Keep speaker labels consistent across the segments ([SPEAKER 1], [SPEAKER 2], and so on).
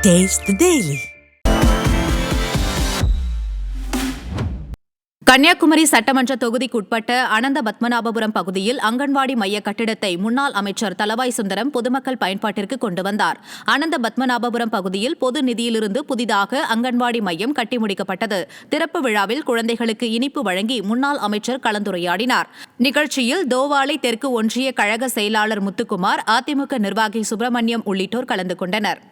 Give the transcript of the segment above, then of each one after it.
[SPEAKER 1] Taste the Daily.
[SPEAKER 2] Kanyakumari சட்டமன்ற தொகுதிக்குட்பட்ட அனந்த பத்மநாபபுரம் பகுதியில் அங்கன்வாடி மைய கட்டிடத்தை முன்னாள் அமைச்சர் தளவாய் சுந்தரம் பொதுமக்கள் பயன்பாட்டிற்கு கொண்டு வந்தார். அனந்த பத்மநாபபுரம் பகுதியில் பொது நிதியிலிருந்து புதிதாக அங்கன்வாடி மையம் கட்டி முடிக்கப்பட்டது. திறப்பு விழாவில் குழந்தைகளுக்கு இனிப்பு வழங்கி முன்னாள் அமைச்சர் கலந்துரையாடினார். நிகழ்ச்சியில் தோவாளை தெற்கு ஒன்றிய கழக செயலாளர் முத்துக்குமார், அதிமுக நிர்வாகி சுப்பிரமணியம் உள்ளிட்டோர் கலந்து கொண்டனர்.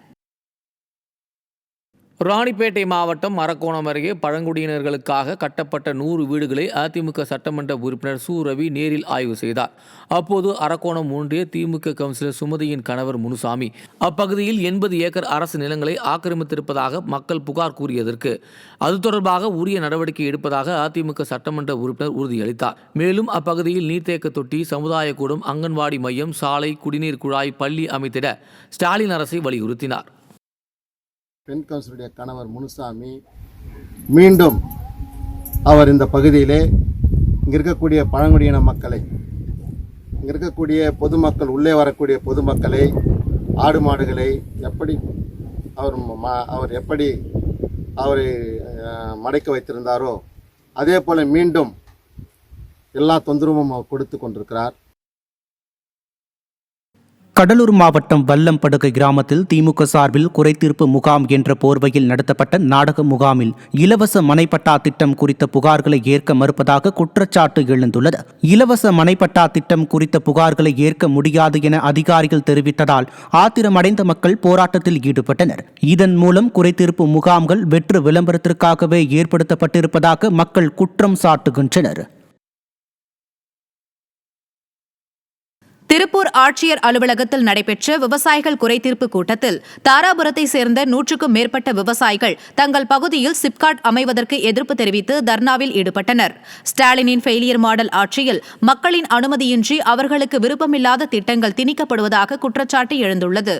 [SPEAKER 3] ராணிப்பேட்டை மாவட்டம் அரக்கோணம் அருகே பழங்குடியினர்களுக்காக கட்டப்பட்ட 100 வீடுகளை அதிமுக சட்டமன்ற உறுப்பினர் சு. ரவி நேரில் ஆய்வு செய்தார். அப்போது அரக்கோணம் ஒன்றிய திமுக கவுன்சிலர் சுமதியின் கணவர் முனுசாமி அப்பகுதியில் 80 ஏக்கர் அரசு நிலங்களை ஆக்கிரமித்திருப்பதாக மக்கள் புகார் கூறியதற்கு அது தொடர்பாக உரிய நடவடிக்கை எடுப்பதாக அதிமுக சட்டமன்ற உறுப்பினர் உறுதியளித்தார். மேலும் அப்பகுதியில் நீர்த்தேக்க தொட்டி, சமுதாய கூடம், அங்கன்வாடி மையம், சாலை, குடிநீர் குழாய், பள்ளி அமைத்திட ஸ்டாலின் அரசை வலியுறுத்தினார்.
[SPEAKER 4] பெண் கவுன்சிலுடைய கணவர் முனுசாமி மீண்டும் அவர் இந்த பகுதியிலே இங்கே இருக்கக்கூடிய பழங்குடியின மக்களை, இங்கே இருக்கக்கூடிய பொதுமக்கள், உள்ளே வரக்கூடிய பொதுமக்களை, ஆடு மாடுகளை எப்படி அவரை மடக்கி வைத்திருந்தாரோ அதே போல மீண்டும் எல்லா தொந்தரவும் அவர் கொடுத்து கொண்டிருக்கிறார்.
[SPEAKER 5] கடலூர் மாவட்டம் வல்லம்படுகை கிராமத்தில் திமுக சார்பில் குறைதீர்ப்பு முகாம் என்ற போர்வையில் நடத்தப்பட்ட நாடக முகாமில் இலவச மனைப்பட்டா திட்டம் குறித்த புகார்களை ஏற்க மறுப்பதாக குற்றச்சாட்டு எழுந்துள்ளது. இலவச மனைப்பட்டா திட்டம் குறித்த புகார்களை ஏற்க முடியாது என அதிகாரிகள் தெரிவித்ததால் ஆத்திரமடைந்த மக்கள் போராட்டத்தில் ஈடுபட்டனர். இதன் மூலம் குறைதீர்ப்பு முகாம்கள் வெற்று விளம்பரத்திற்காகவே ஏற்படுத்தப்பட்டிருப்பதாக மக்கள் குற்றம் சாட்டுகின்றனர்.
[SPEAKER 2] திருப்பூர் ஆட்சியர் அலுவலகத்தில் நடைபெற்ற விவசாயிகள் குறைதீர்ப்பு கூட்டத்தில் தாராபுரத்தை சேர்ந்த 100க்கும் மேற்பட்ட விவசாயிகள் தங்கள் பகுதியில் சிப்காட் அமைவதற்கு எதிர்ப்பு தெரிவித்து தர்ணாவில் ஈடுபட்டனர். ஸ்டாலினின் ஃபெயிலியர் மாடல் ஆட்சியில் மக்களின் அனுமதியின்றி அவர்களுக்கு விருப்பமில்லாத திட்டங்கள் திணிக்கப்படுவதாக குற்றச்சாட்டு எழுந்துள்ளது.